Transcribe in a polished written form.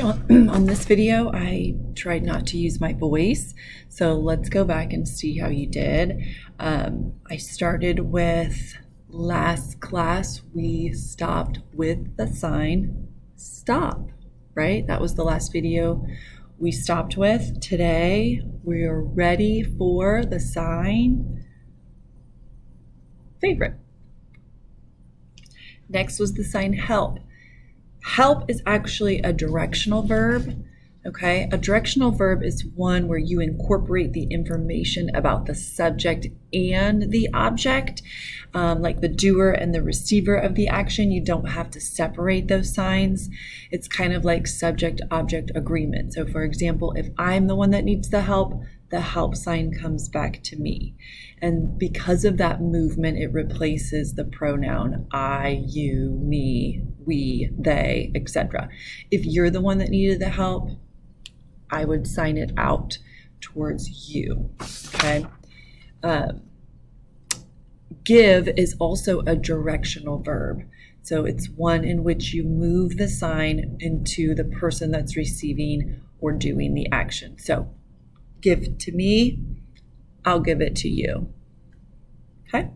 Okay, on this video, I tried not to use my voice, so let's go back and see how you did. I started with last class, we stopped with the sign stop, right? That was the last video we stopped with. Today, we're ready for the sign favorite. Next was the sign help. Help is actually a directional verb, okay? A directional verb is one where you incorporate the information about the subject and the object, like the doer and the receiver of the action. You don't have to separate those signs. It's kind of like subject-object agreement. So for example, if I'm the one that needs the help sign comes back to me. And because of that movement, it replaces the pronoun I, you, me, we, they, etc. If you're the one that needed the help, I would sign it out towards you, okay? Give is also a directional verb. So it's one in which you move the sign into the person that's receiving or doing the action. So give to me, I'll give it to you. Okay?